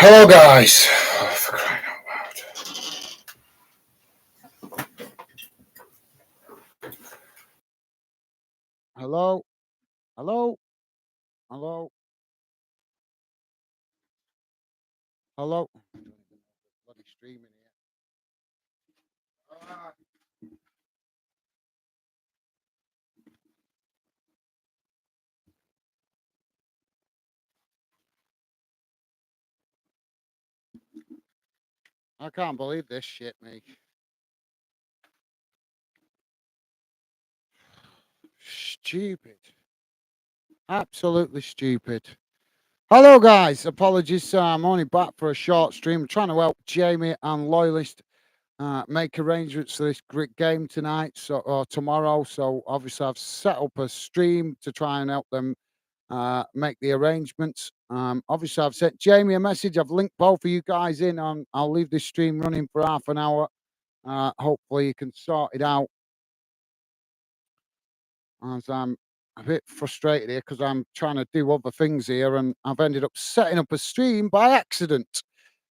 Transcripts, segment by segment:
Hello, guys. Oh, for crying out Hello, hello, hello, hello. Bloody streaming here. Ah, I can't believe this shit, mate. Stupid. Absolutely stupid. Hello, guys. Apologies. I'm only back for a short stream. I'm trying to help Jamie and Loyalist make arrangements for this great game tonight or tomorrow. So, obviously, I've set up a stream to try and help them make the arrangements. Obviously, I've sent Jamie a message. I've linked both of you guys in. I'll leave this stream running for half an hour. Hopefully, you can sort it out. As I'm a bit frustrated here because I'm trying to do other things here, and I've ended up setting up a stream by accident,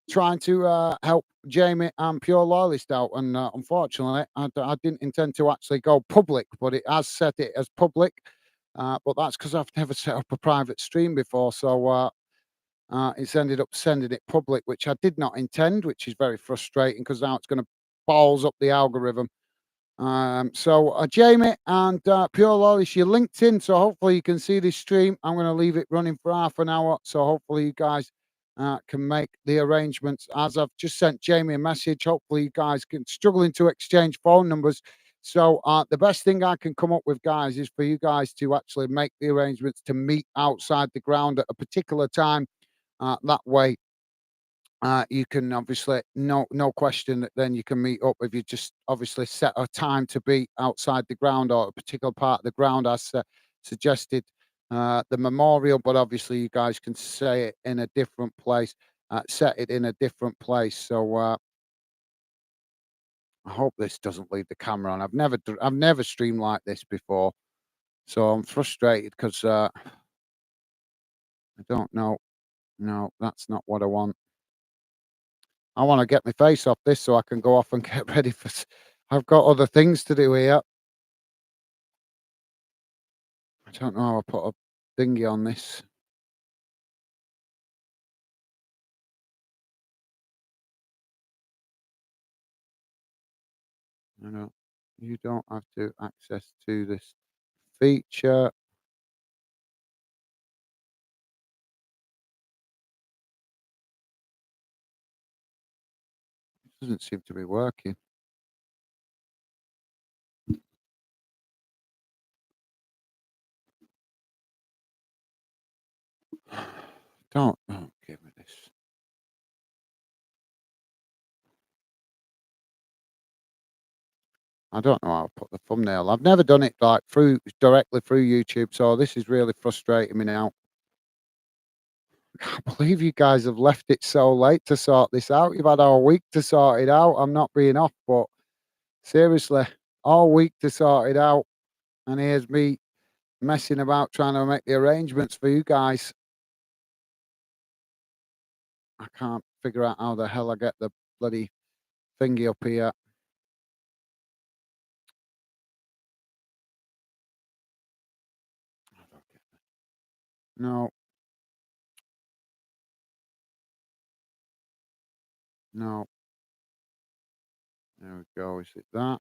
trying to help Jamie and Pure Loyalist out. And unfortunately, I didn't intend to actually go public, but it has set it as public. But that's because I've never set up a private stream before, so it's ended up sending it public, which I did not intend, which is very frustrating because now it's going to balls up the algorithm. So Jamie and Pure Loyalist, you're linked in, so hopefully you can see this stream. I'm going to leave it running for half an hour, so hopefully you guys can make the arrangements. As I've just sent Jamie a message, hopefully you guys can struggling to exchange phone numbers. So the best thing I can come up with, guys, is for you guys to actually make the arrangements to meet outside the ground at a particular time. That way, you can obviously no question that then you can meet up if you just obviously set a time to be outside the ground or a particular part of the ground as suggested the memorial, but obviously you guys can say it in a different place, set it in a different place. So I hope this doesn't leave the camera on. I've never streamed like this before, so I'm frustrated because I don't know. No, that's not what I want. I want to get my face off this so I can go off and get ready for. I've got other things to do here. I don't know how I put a thingy on this. I know you don't have to access to this feature. It doesn't seem to be working. Don't give me this. I don't know how to put the thumbnail. I've never done it like directly through YouTube, so this is really frustrating me now. I can't believe you guys have left it so late to sort this out. You've had all week to sort it out. I'm not being off, but seriously, all week to sort it out. And here's me messing about trying to make the arrangements for you guys. I can't figure out how the hell I get the bloody thingy up here. No. No. There we go. Is it that?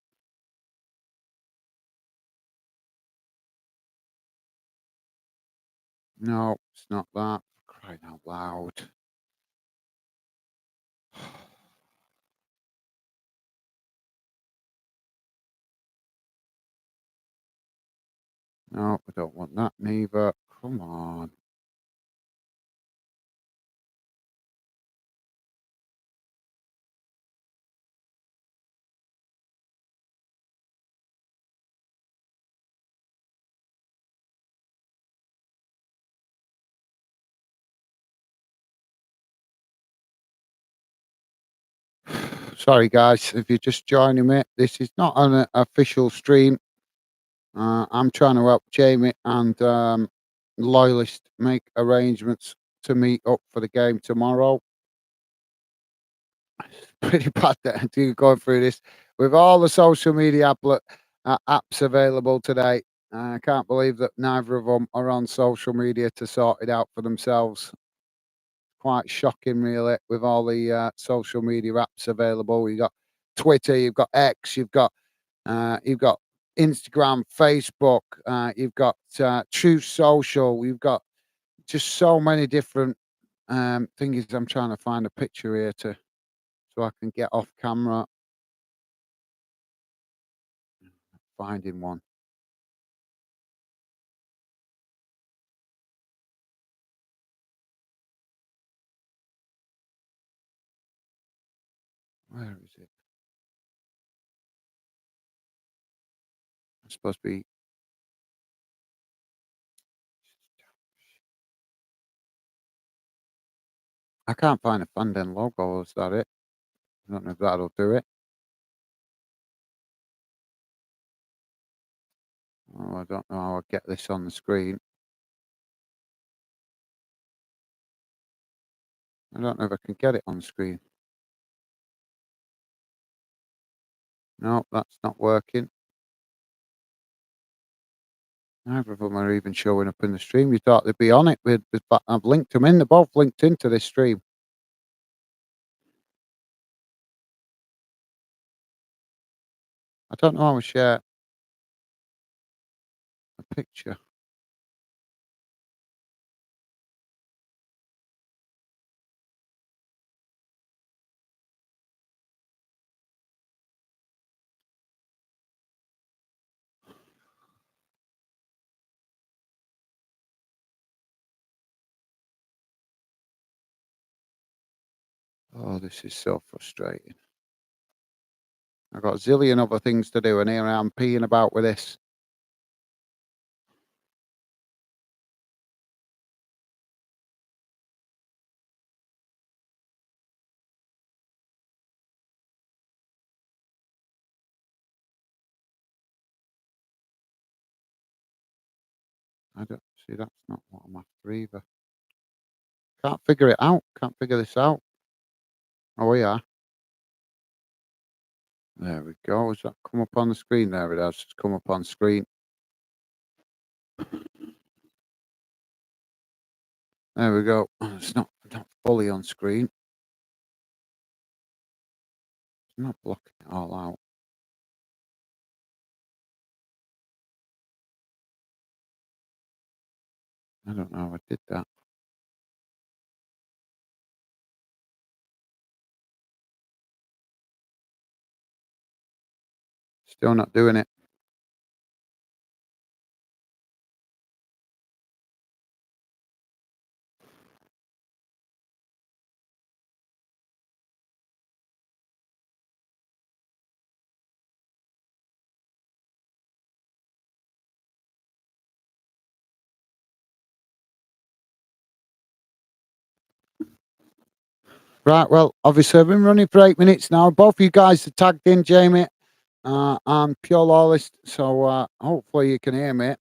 No, it's not that. Crying out loud. No, I don't want that neither. Come on. Sorry, guys, if you're just joining me, this is not an official stream. I'm trying to help Jamie and Loyalist make arrangements to meet up for the game tomorrow. pretty bad that do going through this with all the social media apps available today. I can't believe that neither of them are on social media to sort it out for themselves. Quite shocking, really, with all the social media apps available. You got Twitter, you've got X, you've got Instagram, Facebook, you've got Truth Social, you've got just so many different things. I'm trying to find a picture here to so I can get off camera finding one. Where is it? It's supposed to be. I can't find a Fanden logo. Is that it? I don't know if that'll do it. Oh, I don't know how I get this on the screen. I don't know if I can get it on the screen. No, that's not working. Neither of them are even showing up in the stream. You thought they'd be on it but I've linked them in. They're both linked into this stream. I don't know how to share a picture. Oh, this is so frustrating. I've got a zillion other things to do, and here I am peeing about with this. I don't see that's not what I'm after either. Can't figure it out. Can't figure this out. Oh, yeah. There we go. Has that come up on the screen? There it has. It's come up on screen. There we go. It's not fully on screen. It's not blocking it all out. I don't know how I did that. Still not doing it. Right, well, obviously I've been running for 8 minutes now. Both of you guys are tagged in, Jamie, and Pure Lawless. So hopefully you can hear me.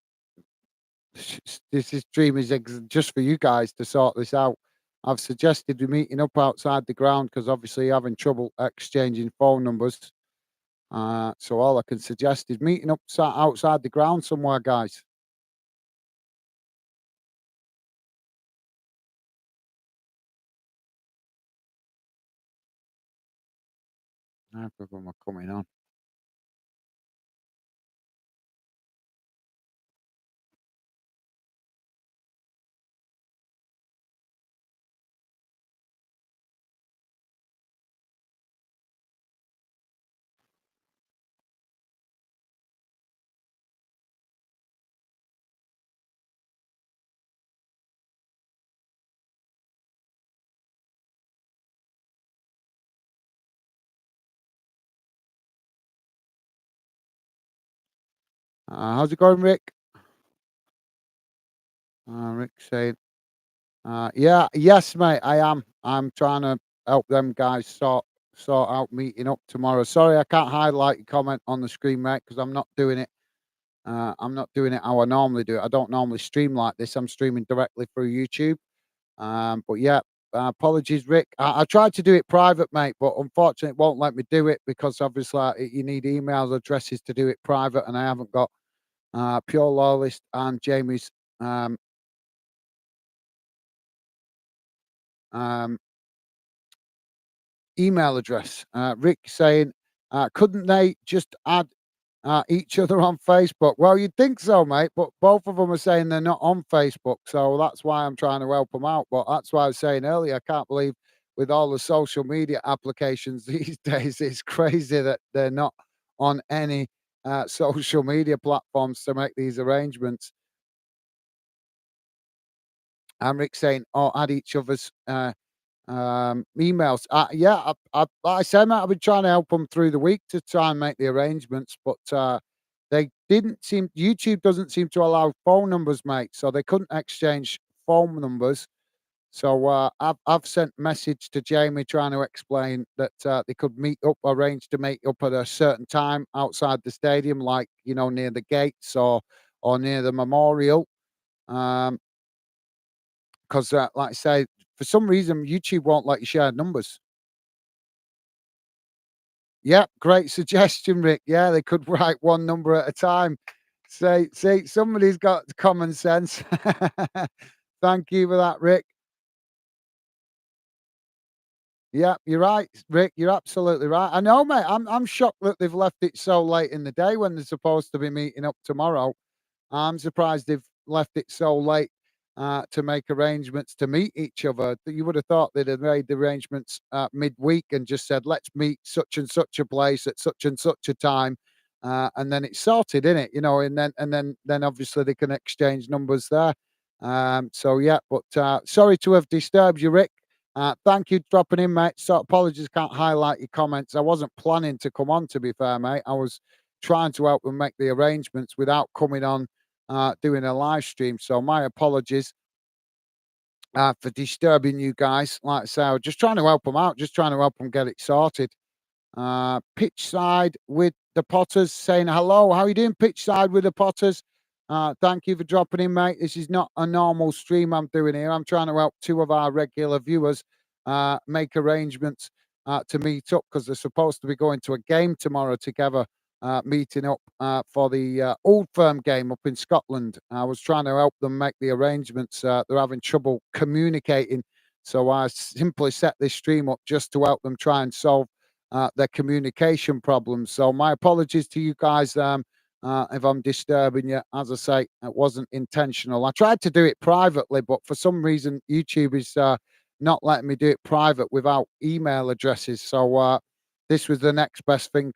This is stream is just for you guys to sort this out. I've suggested we meeting up outside the ground because obviously you're having trouble exchanging phone numbers. So all I can suggest is meeting up outside the ground somewhere, guys. Neither of them are coming on. How's it going, Rick? Rick saying, yeah, yes, mate, I am. I'm trying to help them guys sort out meeting up tomorrow. Sorry, I can't highlight your comment on the screen, mate, because I'm not doing it. I'm not doing it how I normally do it. I don't normally stream like this. I'm streaming directly through YouTube. But yeah, Apologies, Rick. I tried to do it private, mate, but unfortunately, it won't let me do it because obviously you need email addresses to do it private, and I haven't got Pure Loyalist and Jamie's um, um, email address. Rick saying, couldn't they just add each other on Facebook? Well, you'd think so, mate, but both of them are saying they're not on Facebook, so that's why I'm trying to help them out. But that's why I was saying earlier, I can't believe with all the social media applications these days, it's crazy that they're not on any social media platforms to make these arrangements. And Rick saying, "Oh, add each other's emails." Yeah, like I said, mate, I've been trying to help them through the week to try and make the arrangements, but they didn't seem. YouTube doesn't seem to allow phone numbers, mate, so they couldn't exchange phone numbers. So I've sent message to Jamie trying to explain that they could meet up, arrange to meet up at a certain time outside the stadium, like near the gates or near the memorial. Um, 'Cause, like I say, for some reason, YouTube won't let you share numbers. Yep, great suggestion, Rick. Yeah, they could write one number at a time. Say, see, somebody's got common sense. Thank you for that, Rick. Yeah, you're right, Rick. You're absolutely right. I know, mate. I'm shocked that they've left it so late in the day when they're supposed to be meeting up tomorrow. I'm surprised they've left it so late to make arrangements to meet each other. You would have thought they'd have made the arrangements midweek and just said, "Let's meet such and such a place at such and such a time," and then it's sorted, in it, and then obviously they can exchange numbers there. So yeah, but sorry to have disturbed you, Rick. Thank you for dropping in, mate. So apologies, can't highlight your comments. I wasn't planning to come on, to be fair, mate. I was trying to help them make the arrangements without coming on doing a live stream. So my apologies for disturbing you guys. Like I say, I was just trying to help them out, just trying to help them get it sorted. Pitch side with the Potters saying hello. How you doing, pitch side with the Potters? Thank you for dropping in, mate. This is not a normal stream I'm doing here. I'm trying to help two of our regular viewers make arrangements to meet up because they're supposed to be going to a game tomorrow together, meeting up for the Old Firm game up in Scotland. I was trying to help them make the arrangements. They're having trouble communicating. So I simply set this stream up just to help them try and solve their communication problems. So my apologies to you guys if I'm disturbing you. As I say, it wasn't intentional. I tried to do it privately, but for some reason YouTube is not letting me do it private without email addresses. So this was the next best thing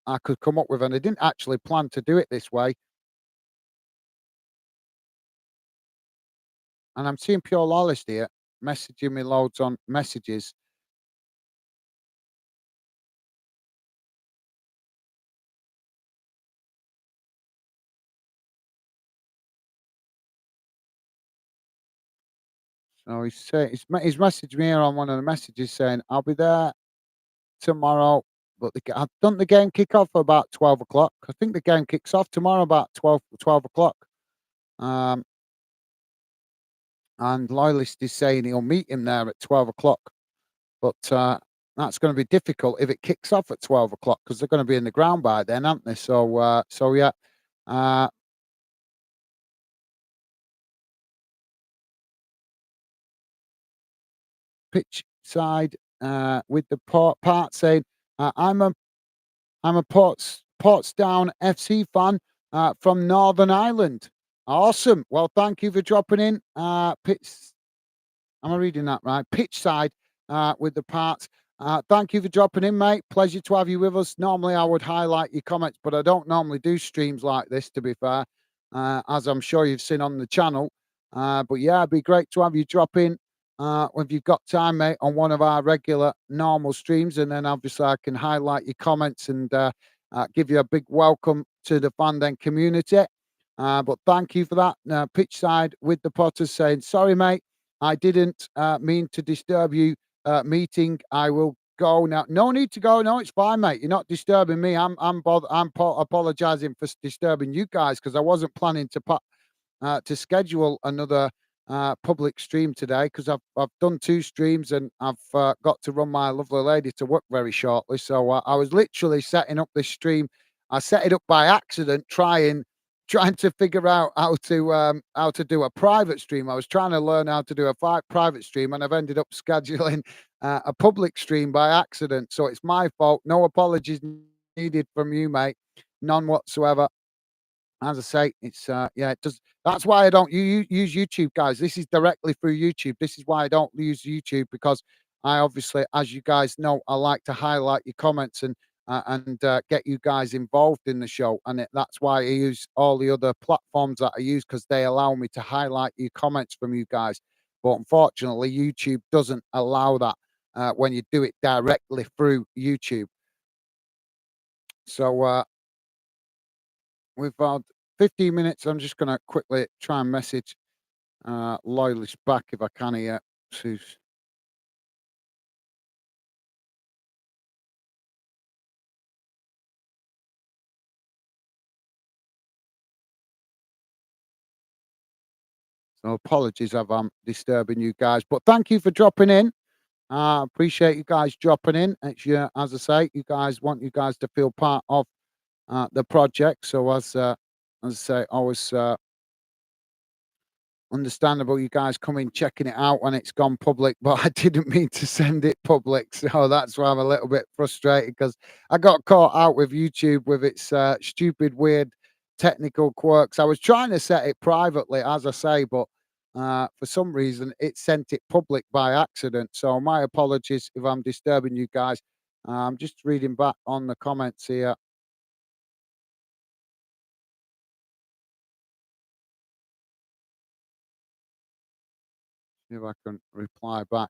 I could come up with, and I didn't actually plan to do it this way. And I'm seeing Pure Loyalist here messaging me loads on messages. So he's messaged me here on one of the messages saying, "I'll be there tomorrow, but I don't the game kick off about 12 o'clock. I think the game kicks off tomorrow about 12 o'clock. Um, and Loyalist is saying he'll meet him there at 12 o'clock, but that's going to be difficult if it kicks off at 12 o'clock because they're going to be in the ground by then, aren't they? So yeah, uh, pitch side with the part saying, I'm a Portsdown FC fan from Northern Ireland. Awesome. Well, thank you for dropping in. Am I reading that right? Pitch side with the parts. Thank you for dropping in, mate. Pleasure to have you with us. Normally, I would highlight your comments, but I don't normally do streams like this, to be fair, as I'm sure you've seen on the channel. But yeah, it'd be great to have you drop in if you've got time, mate, on one of our regular normal streams. And then obviously I can highlight your comments and give you a big welcome to the Fandom community. But thank you for that. Pitch side with the Potters saying, sorry, mate. I didn't mean to disturb you meeting. I will go now. No need to go. No, it's fine, mate. You're not disturbing me. I'm apologizing for disturbing you guys because I wasn't planning to schedule another public stream today because I've done 2 streams and I've got to run my lovely lady to work very shortly. So I was literally setting up this stream. I set it up by accident, trying to figure out how to do a private stream. I was trying to learn how to do a private stream, and I've ended up scheduling a public stream by accident. So it's my fault. No apologies needed from you, mate. None whatsoever. As I say, it's yeah, it does. That's why I don't use YouTube, guys. This is directly through YouTube. This is why I don't use YouTube because I obviously, as you guys know, I like to highlight your comments and get you guys involved in the show, and that's why I use all the other platforms that I use because they allow me to highlight your comments from you guys. But unfortunately, YouTube doesn't allow that when you do it directly through YouTube. So we've had 15 minutes. I'm just going to quickly try and message Loyalist back if I can here. Who's so apologies if I'm disturbing you guys, but thank you for dropping in. Appreciate you guys dropping in. It's as I say, you guys to feel part of the project. So as I say, always understandable you guys coming checking it out when it's gone public, but I didn't mean to send it public, so that's why I'm a little bit frustrated because I got caught out with YouTube with its stupid, weird technical quirks. I was trying to set it privately, as I say, but for some reason it sent it public by accident. So my apologies if I'm disturbing you guys. I'm just reading back on the comments here. See if I can reply back.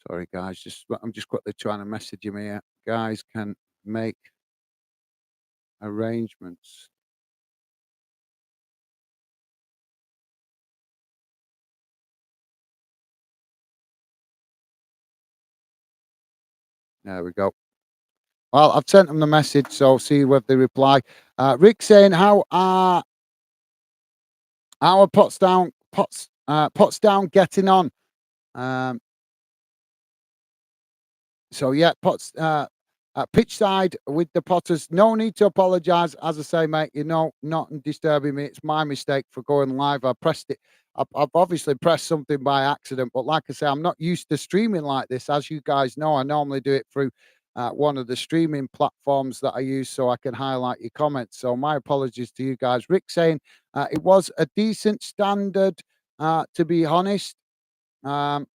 Sorry, guys. I'm just quickly trying to message him here. Guys can make arrangements. There we go. Well, I've sent them the message, so see whether they reply. Rick saying how are Potsdown getting on? Um, So yeah, Potts pitch side with the Potters. No need to apologise. As I say, mate, you know, not disturbing me. It's my mistake for going live. I pressed it. I've obviously pressed something by accident, but like I say, I'm not used to streaming like this. As you guys know, I normally do it through one of the streaming platforms that I use so I can highlight your comments. So my apologies to you guys. Rick saying it was a decent standard, to be honest. Um,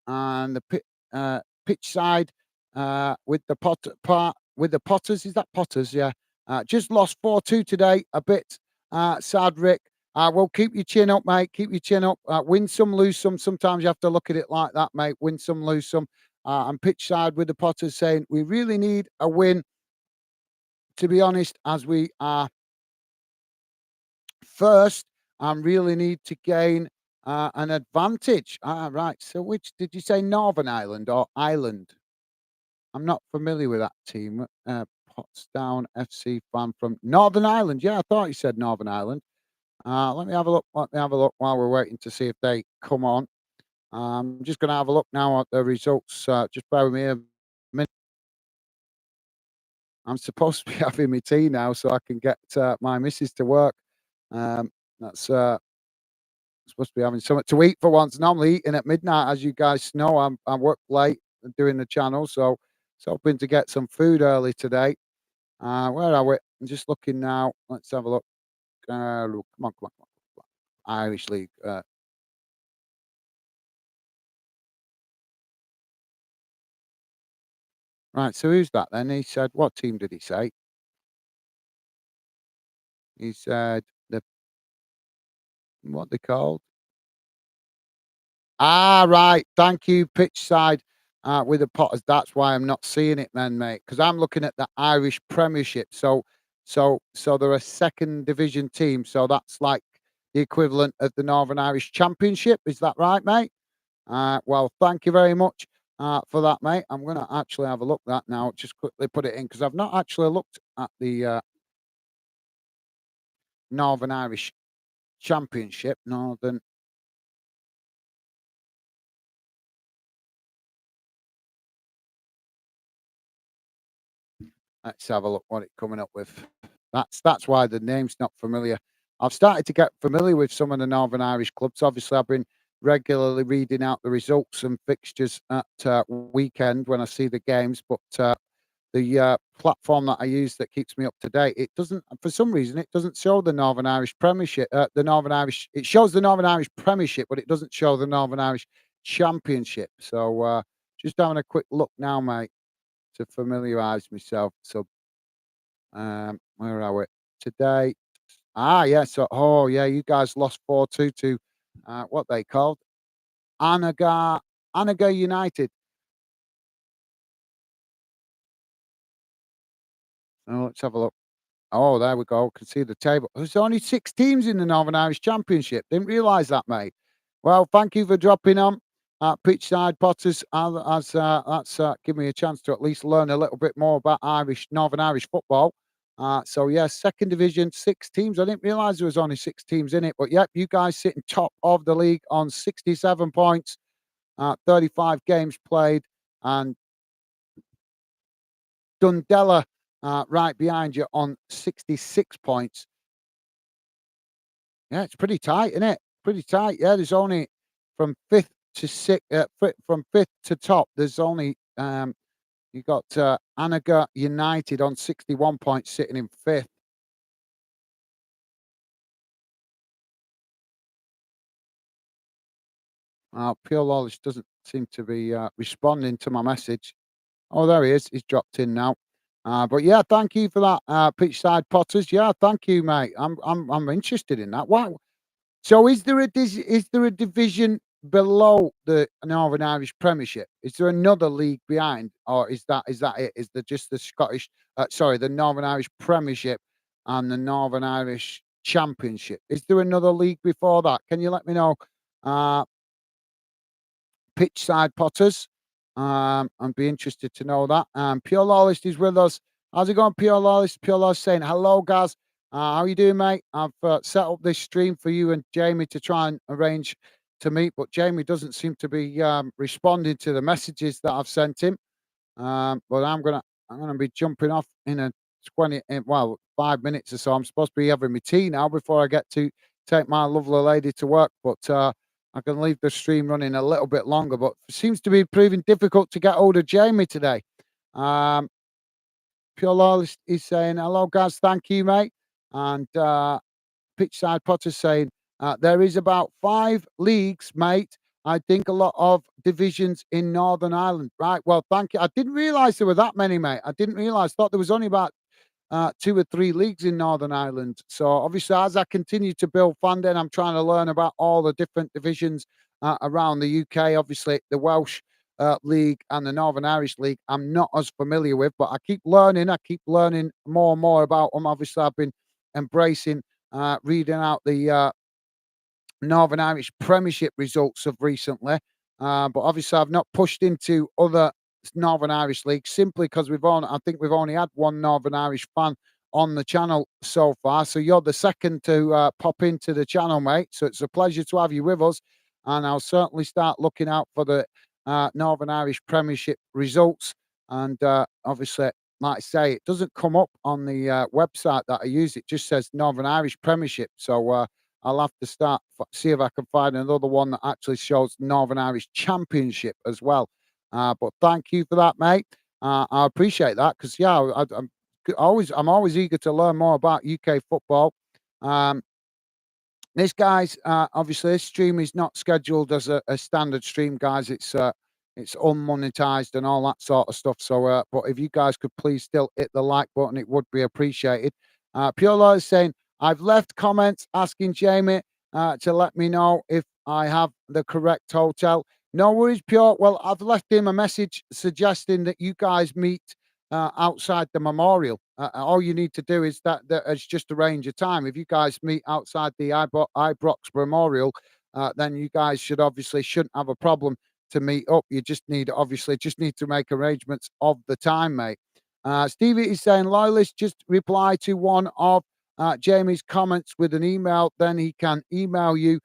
and the pitch side with the with the Potters. Is that Potters? Yeah. Just lost 4-2 today. A bit sad, Rick. Well, keep your chin up, mate. Keep your chin up. Win some, lose some. Sometimes you have to look at it like that, mate. Win some, lose some. And pitch side with the Potters saying we really need a win. To be honest, as we are first and really need to gain an advantage. Right. So, which did you say, Northern Ireland or Ireland? I'm not familiar with that team. Potsdown FC fan from Northern Ireland. Yeah, I thought you said Northern Ireland. Let me have a look. Let me have a look while we're waiting to see if they come on. I'm just going to have a look now at the results. Just bear with me a minute. I'm supposed to be having my tea now so I can get my missus to work. That's supposed to be having something to eat for once. Normally eating at midnight, as you guys know. I work late doing the channel, so hoping to get some food early today. Where are we? I'm just looking now. Let's have a look. Look, come on, come on, come on, come on. Irish League. Right. So who's that then? He said, what team did he say? He said the what they called. Right. Thank you, pitch side. with the Potters. That's why I'm not seeing it, then, mate. Because I'm looking at the Irish Premiership. So they're a second division team. So that's like the equivalent of the Northern Irish Championship. Is that right, mate? Well, thank you very much for that, mate. I'm going to actually have a look at that now. Just quickly put it in because I've not actually looked at the Northern Irish Championship. Northern. Let's have a look what it's coming up with. That's why the name's not familiar. I've started to get familiar with some of the Northern Irish clubs. Obviously, I've been regularly reading out the results and fixtures at weekend when I see the games, but the platform that I use that keeps me up to date, it doesn't, for some reason, it doesn't show the Northern Irish Premiership. The Northern Irish, it shows the Northern Irish Premiership, but it doesn't show the Northern Irish Championship. So just having a quick look now, mate, to familiarise myself. So where are we today? Yeah. So oh yeah, you guys lost 4-2 to what they called Anaga United. Oh, let's have a look. Oh, there we go. Can see the table. There's only 6 teams in the Northern Irish Championship. Didn't realise that, mate. Well, thank you for dropping on. Pitchside Potters, that's given me a chance to at least learn a little bit more about Northern Irish football. So yeah, second division, 6 teams. I didn't realise there was only 6 teams in it, but yep, you guys sitting top of the league on 67 points, 35 games played, and Dundela right behind you on 66 points. Yeah, it's pretty tight, isn't it? Pretty tight. Yeah, there's only from fifth to sixth, from fifth to top. There's only you got Anaga United on 61 points, sitting in fifth. Pure Lawless doesn't seem to be responding to my message. Oh, there he is. He's dropped in now. But yeah, thank you for that, Pitchside Potters. Yeah, thank you, mate. I'm interested in that. Wow. So is there a division below the Northern Irish Premiership? Is there another league behind, or is that it? Is there just the the Northern Irish Premiership and the Northern Irish Championship? Is there another league before that? Can you let me know? Uh, Pitchside Potters. I'd be interested to know that. Pure Lawless is with us. How's it going, Pure Lawless? Pure Lawless saying hello, guys. How you doing, mate? I've set up this stream for you and Jamie to try and arrange to meet, but Jamie doesn't seem to be responding to the messages that I've sent him. But I'm gonna be jumping off in a 5 minutes or so. I'm supposed to be having my tea now before I get to take my lovely lady to work, but I can leave the stream running a little bit longer. But it seems to be proving difficult to get hold of Jamie today. Um, Pure Lawless is saying hello, guys. Thank you, mate. And Pitchside Potter saying there is about 5 leagues, mate. I think a lot of divisions in Northern Ireland. Right. Well, thank you. I didn't realise there were that many, mate. I didn't realise. Thought there was only about 2 or 3 leagues in Northern Ireland. So obviously, as I continue to build funding, I'm trying to learn about all the different divisions around the UK. Obviously, the Welsh League and the Northern Irish League, I'm not as familiar with, but I keep learning. I keep learning more and more about them. Obviously, I've been embracing reading out the Northern Irish Premiership results of recently. But obviously, I've not pushed into other Northern Irish leagues simply because I think we've only had one Northern Irish fan on the channel so far. So you're the second to pop into the channel, mate. So it's a pleasure to have you with us. And I'll certainly start looking out for the Northern Irish Premiership results. And obviously, like I say, it doesn't come up on the website that I use. It just says Northern Irish Premiership. So I'll have to see if I can find another one that actually shows Northern Irish Championship as well. But thank you for that, mate. I appreciate that because yeah, I'm always eager to learn more about UK football. Um, this obviously this stream is not scheduled as a standard stream, guys. It's unmonetized and all that sort of stuff. So, but if you guys could please still hit the like button, it would be appreciated. Pure Law is saying I've left comments asking Jamie to let me know if I have the correct hotel. No worries, Pure. Well, I've left him a message suggesting that you guys meet outside the memorial. All you need to do is just arrange a time. If you guys meet outside the Ibrox Memorial, then you guys shouldn't have a problem to meet up. You just need to make arrangements of the time, mate. Stevie is saying, loyalists, just reply to one of Jamie's comments with an email, then he can email you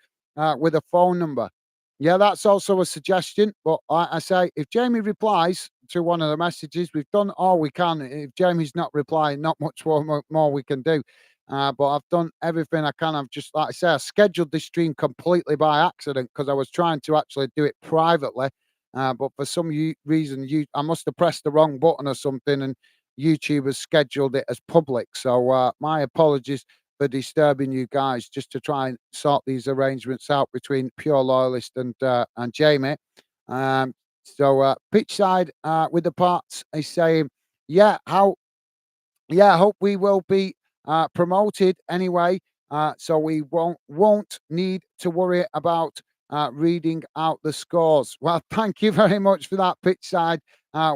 with a phone number. Yeah, that's also a suggestion. But I say, if Jamie replies to one of the messages, we've done all we can. If Jamie's not replying, not much more we can do. But I've done everything I can. I've just, like I say, I scheduled this stream completely by accident because I was trying to actually do it privately. But for some reason, I must have pressed the wrong button or something, and YouTube has scheduled it as public. So my apologies for disturbing you guys, just to try and sort these arrangements out between Pure Loyalist and Jamie. Pitch side with the parts is saying, yeah, I hope we will be promoted anyway, so we won't need to worry about reading out the scores. Well, thank you very much for that, pitch side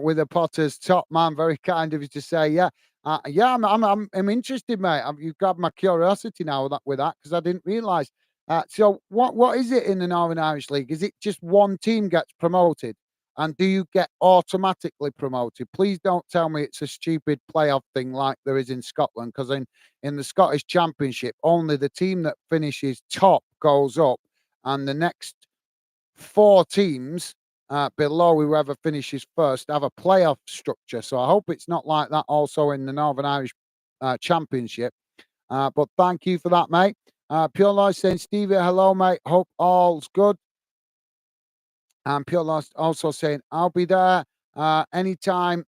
with the Potters. Top man, very kind of you to say. Yeah, I'm interested, mate. You've grabbed my curiosity now with that because I didn't realise. So what is it in the Northern Irish League? Is it just one team gets promoted? And do you get automatically promoted? Please don't tell me it's a stupid playoff thing like there is in Scotland, because in the Scottish Championship, only the team that finishes top goes up, and the next four teams below whoever finishes first have a playoff structure. So I hope it's not like that also in the Northern Irish Championship. But thank you for that, mate. Pure Life saying, Stevie, hello, mate. Hope all's good. And Pure Lost also saying, I'll be there anytime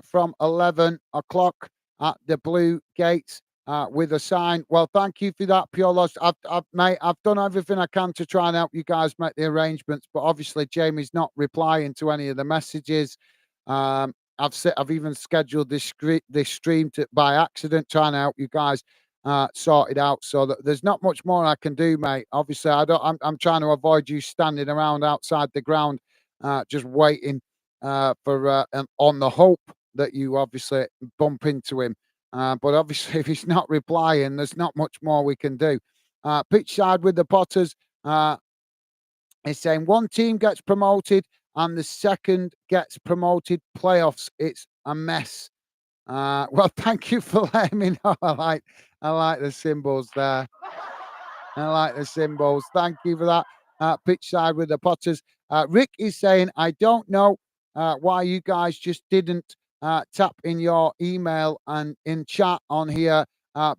from 11 o'clock at the Blue Gates with a sign. Well, thank you for that, Pure Lost. Mate, I've done everything I can to try and help you guys make the arrangements, but obviously Jamie's not replying to any of the messages. I've even scheduled this stream by accident, trying to help you guys sorted out, so that there's not much more I can do, mate. Obviously, I'm trying to avoid you standing around outside the ground, just waiting on the hope that you obviously bump into him. But obviously, if he's not replying, there's not much more we can do. Pitch side with the Potters is saying one team gets promoted and the second gets promoted. Playoffs, it's a mess. Well, thank you for letting me know. I like the symbols there. I like the symbols. Thank you for that. Pitch side with the Potters. Rick is saying, I don't know why you guys just didn't tap in your email and in chat on here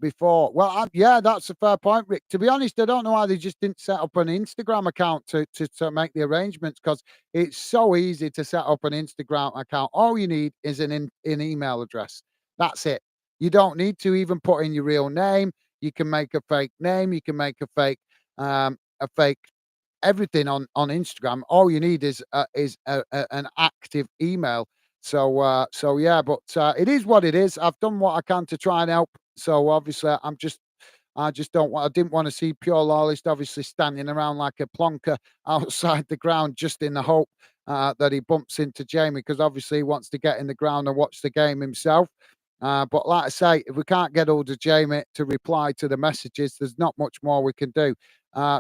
before. Well, yeah, that's a fair point, Rick. To be honest, I don't know why they just didn't set up an Instagram account to make the arrangements, because it's so easy to set up an Instagram account. All you need is an email address. That's it. You don't need to even put in your real name. You can make a fake name. You can make a fake everything on Instagram. All you need is an active email. So yeah, but it is what it is. I've done what I can to try and help. So obviously, I just don't want. I didn't want to see Pure Loyalist obviously standing around like a plonker outside the ground, just in the hope that he bumps into Jamie, because obviously he wants to get in the ground and watch the game himself. But like I say, if we can't get hold of Jamie to reply to the messages, there's not much more we can do.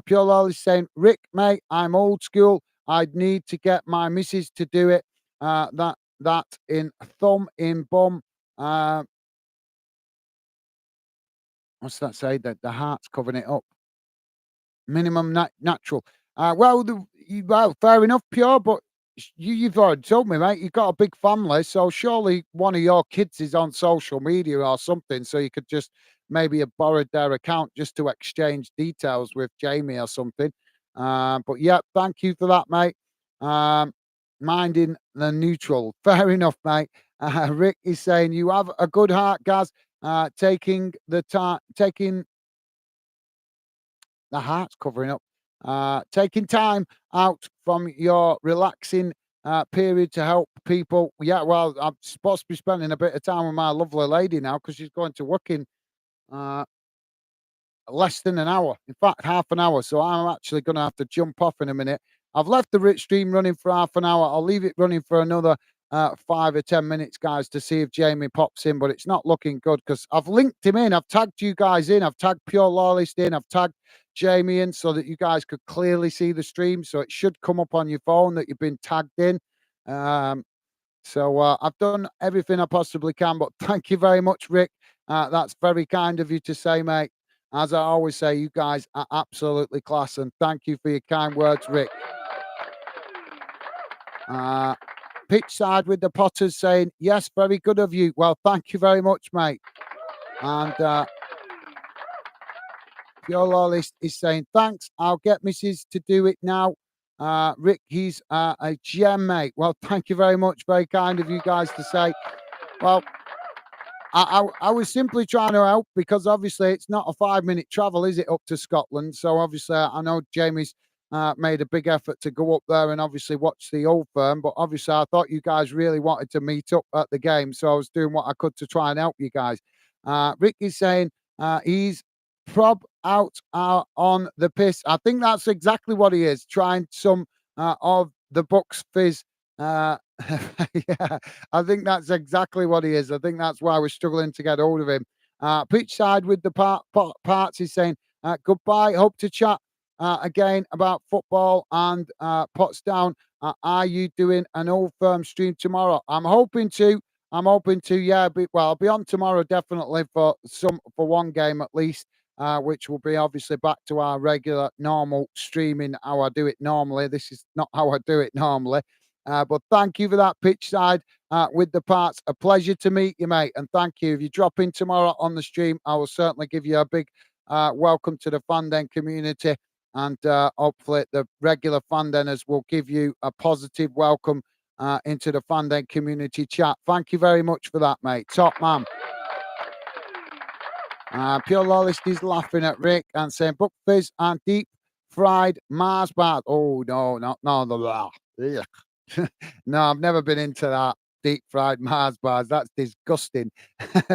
Pure Lol is saying, Rick, mate, I'm old school. I'd need to get my missus to do it. That in thumb in bum. What's that say? That the heart's covering it up. Minimum natural. Well, fair enough, Pure, but you've already told me, mate, you've got a big family, so surely one of your kids is on social media or something, so you could just maybe have borrowed their account just to exchange details with Jamie or something. But yeah, thank you for that, mate. Minding the neutral. Fair enough, mate. Rick is saying you have a good heart, Gaz. Taking the heart's covering up. Taking time out from your relaxing period to help people. Yeah, well, I'm supposed to be spending a bit of time with my lovely lady now, because she's going to work in less than an hour. In fact, half an hour. So I'm actually going to have to jump off in a minute. I've left the stream running for half an hour. I'll leave it running for another 5 or 10 minutes, guys, to see if Jamie pops in, but it's not looking good because I've linked him in. I've tagged you guys in. I've tagged Pure Loyalist in. I've tagged Jamie in so that you guys could clearly see the stream. So it should come up on your phone that you've been tagged in. So I've done everything I possibly can, but thank you very much, Rick. That's very kind of you to say, mate. As I always say, you guys are absolutely class, and thank you for your kind words, Rick. Pitch side with the Potters saying, yes, very good of you. Well, thank you very much, mate. And Pure Loyalist is saying, thanks. I'll get Mrs. to do it now. Rick, he's a gem, mate. Well, thank you very much. Very kind of you guys to say. Well, I was simply trying to help because obviously it's not a 5-minute travel, is it, up to Scotland? So obviously I know Jamie's made a big effort to go up there and obviously watch the Old Firm. But obviously I thought you guys really wanted to meet up at the game. So I was doing what I could to try and help you guys. Rick is saying he's prob out on the piss. I think that's exactly what he is, trying some of the Bucks fizz. Yeah, I think that's exactly what he is. I think that's why we're struggling to get hold of him. Pitch side with the parts is saying goodbye. Hope to chat again about football and Potsdown. Are you doing an Old Firm stream tomorrow? I'm hoping to. Yeah. Well, I'll be on tomorrow definitely for one game at least. Which will be obviously back to our regular normal streaming, how I do it normally. This is not how I do it normally. But thank you for that pitch side with the parts. A pleasure to meet you, mate. And thank you. If you drop in tomorrow on the stream, I will certainly give you a big welcome to the Fanden community. And hopefully the regular Fandeners will give you a positive welcome into the Fanden community chat. Thank you very much for that, mate. Top man. Pure Loyalist is laughing at Rick and saying Buck Fizz and deep fried Mars bar. Oh no, no, I've never been into that deep fried Mars bars. That's disgusting.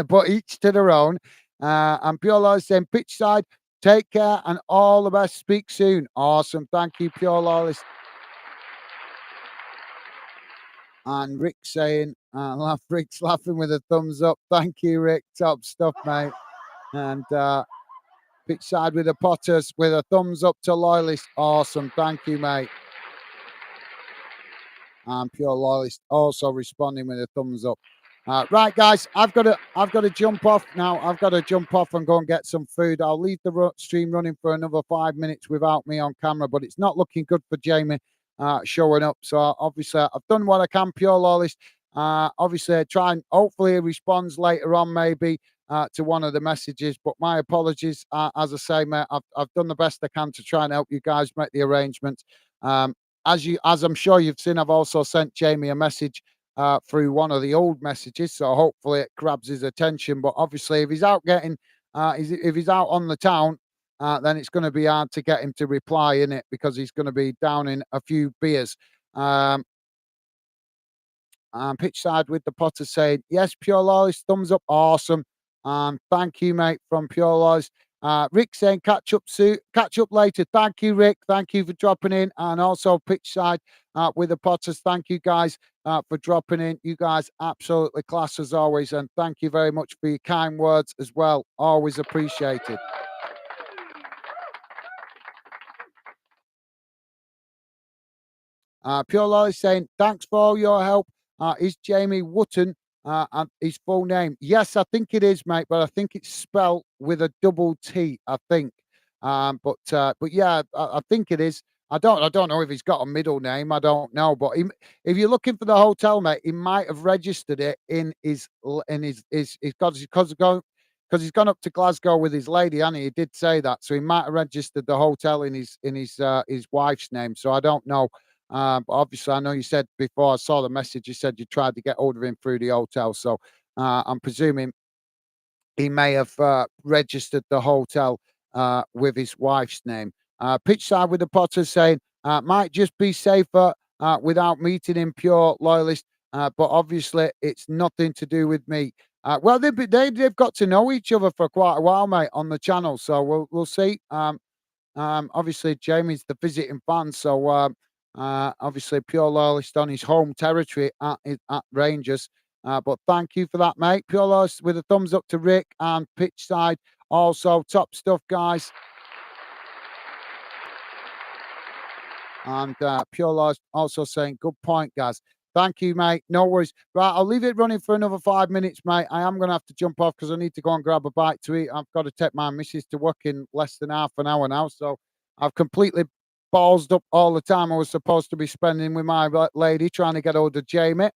But each to their own. And Pure Loyalist saying pitch side, take care and all the best. Speak soon. Awesome. Thank you, Pure Loyalist. And Rick saying, Rick's laughing with a thumbs up. Thank you, Rick. Top stuff, mate. And pitch side with the Potters with a thumbs up to Loyalist. Awesome. Thank you, mate. And Pure Loyalist also responding with a thumbs up. Right, guys, I've got to jump off now. I've got to jump off and go and get some food. I'll leave the stream running for another 5 minutes without me on camera, but it's not looking good for Jamie showing up. So obviously I've done what I can, Pure Loyalist. Obviously try and hopefully he responds later on maybe to one of the messages, but my apologies. As I say, mate, I've done the best I can to try and help you guys make the arrangements. As I'm sure you've seen, I've also sent Jamie a message through one of the old messages, so hopefully it grabs his attention. But obviously, if he's out if he's out on the town, then it's going to be hard to get him to reply in it because he's going to be down in a few beers. And pitch side with the Potter saying, yes, Pure Loyalist, thumbs up, awesome. Thank you, mate, from Pure Loyalist. Rick saying catch up later. Thank you, Rick. Thank you for dropping in. And also pitch side with the Potters. Thank you guys for dropping in. You guys absolutely class as always. And thank you very much for your kind words as well. Always appreciated. Pure Loyalist saying thanks for all your help. Is Jamie Wotton and his full name? Yes, I think it is, mate, but I think it's spelled with a double T, I think. But yeah, I think it is. I don't know if he's got a middle name. I don't know, but if you're looking for the hotel, mate, he might have registered it in his because he's gone up to Glasgow with his lady, and he did say that, so he might have registered the hotel in his wife's name. So I don't know. But obviously, I know you said before I saw the message, you said you tried to get hold of him through the hotel. So I'm presuming he may have registered the hotel with his wife's name. Pitch side with the Potters saying, might just be safer without meeting him, Pure Loyalist. But obviously, it's nothing to do with me. Well, they've got to know each other for quite a while, mate, on the channel. So we'll see. Obviously, Jamie's the visiting fan. So Obviously, pure loyalist on his home territory at Rangers. But thank you for that, mate. Pure loyalist with a thumbs up to Rick and pitch side. Also, top stuff, guys. And Pure Loyalist also saying, good point, guys. Thank you, mate. No worries. Right, I'll leave it running for another 5 minutes, mate. I am going to have to jump off because I need to go and grab a bite to eat. I've got to take my missus to work in less than half an hour now. So I've completely ballsed up all the time I was supposed to be spending with my lady trying to get hold of Jamie.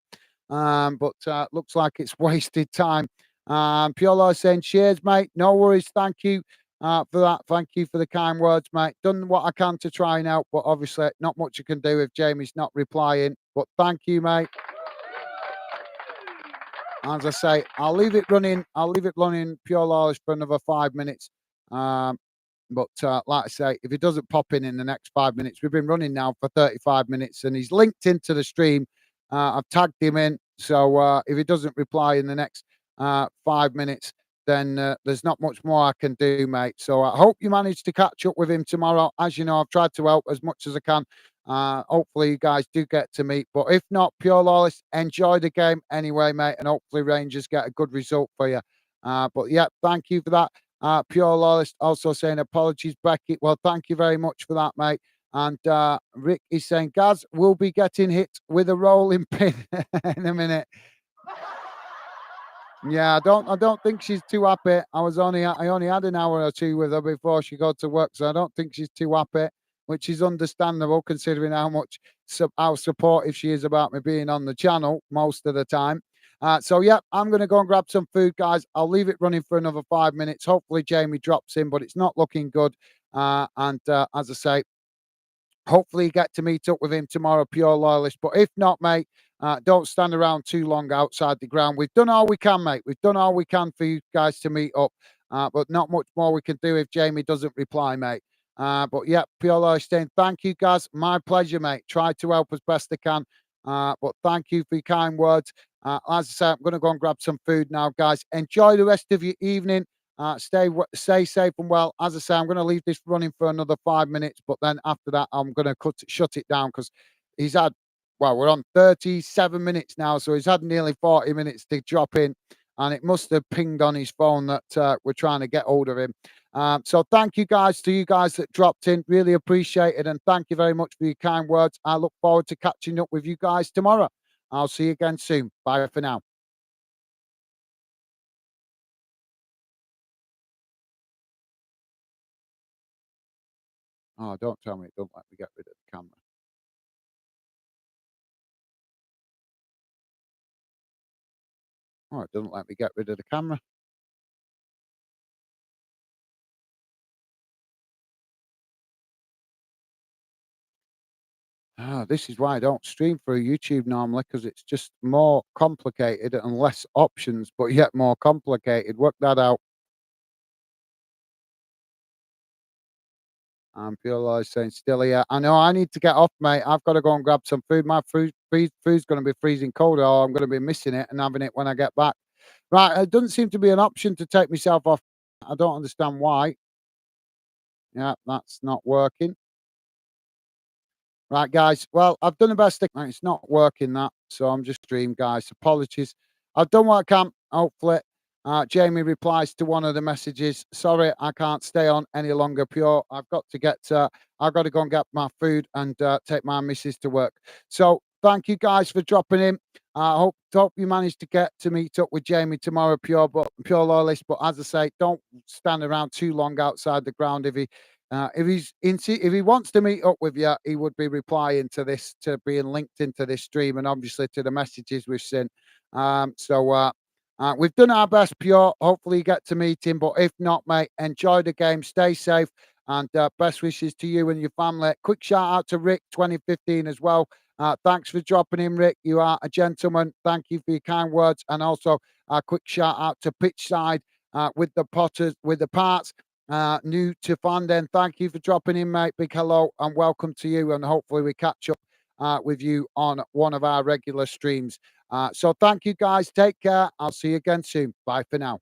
But looks like it's wasted time. Pure Loyalist saying, cheers, mate. No worries. Thank you for that. Thank you for the kind words, mate. Done what I can to try and help, but obviously not much you can do if Jamie's not replying. But thank you, mate. As I say, I'll leave it running. I'll leave it running pure loyalist for another 5 minutes. But like I say, if he doesn't pop in the next 5 minutes, we've been running now for 35 minutes, and he's linked into the stream. I've tagged him in, so if he doesn't reply in the next 5 minutes, then there's not much more I can do, mate. So I hope you manage to catch up with him tomorrow. As you know, I've tried to help as much as I can. Hopefully you guys do get to meet, but if not, pure loyalist, enjoy the game anyway, mate, and hopefully Rangers get a good result for you. But yeah, thank you for that. Pure loyalist also saying apologies, Becky. Well, thank you very much for that, mate. And Rick is saying, Gaz will be getting hit with a rolling pin in a minute. Yeah, I don't think she's too happy. I only had an hour or two with her before she got to work, so I don't think she's too happy, which is understandable considering how supportive she is about me being on the channel most of the time. So yeah, I'm gonna go and grab some food, guys. I'll leave it running for another 5 minutes. Hopefully Jamie drops in, but it's not looking good. And as I say, hopefully you get to meet up with him tomorrow, pure loyalist. But if not, mate, don't stand around too long outside the ground. We've done all we can, mate. We've done all we can for you guys to meet up. But not much more we can do if Jamie doesn't reply, mate. But yeah, pure loyalist saying, thank you, guys. My pleasure, mate. Try to help as best I can. But thank you for your kind words. As I say, I'm going to go and grab some food now, guys. Enjoy the rest of your evening. Stay safe and well. As I say, I'm going to leave this running for another 5 minutes, but then after that, I'm going to shut it down because he's had. Well, we're on 37 minutes now, so he's had nearly 40 minutes to drop in, and it must have pinged on his phone that we're trying to get hold of him. So thank you guys to you guys that dropped in. Really appreciate it, and thank you very much for your kind words. I look forward to catching up with you guys tomorrow. I'll see you again soon. Bye for now. Oh, don't tell me it don't let me get rid of the camera. Oh, it doesn't let me get rid of the camera. This is why I don't stream through YouTube normally because it's just more complicated and less options, but yet more complicated. Work that out. I'm Pure saying still here. I know I need to get off, mate. I've got to go and grab some food. My food's going to be freezing cold, or I'm going to be missing it and having it when I get back. Right, it doesn't seem to be an option to take myself off. I don't understand why. Yeah, that's not working. Right, guys. Well, I've done the best thing. It's not working that, so I'm just stream, guys. Apologies. I've done what I can. Hopefully, Jamie replies to one of the messages. Sorry, I can't stay on any longer. Pure. I've got to get. I've got to go and get my food and take my missus to work. So thank you guys for dropping in. I hope you manage to get to meet up with Jamie tomorrow, pure loyalist. But as I say, don't stand around too long outside the ground if he wants to meet up with you, he would be replying to being linked into this stream and obviously to the messages we've sent. We've done our best, Pure. Hopefully you get to meet him, but if not, mate, enjoy the game, stay safe, and best wishes to you and your family. Quick shout out to Rick 2015 as well. Thanks for dropping in, Rick. You are a gentleman. Thank you for your kind words, and also a quick shout out to Pitchside with the Potters with the parts. New to Fanden, thank you for dropping in, mate. Big hello and welcome to you. And hopefully we catch up with you on one of our regular streams. So thank you guys. Take care. I'll see you again soon. Bye for now.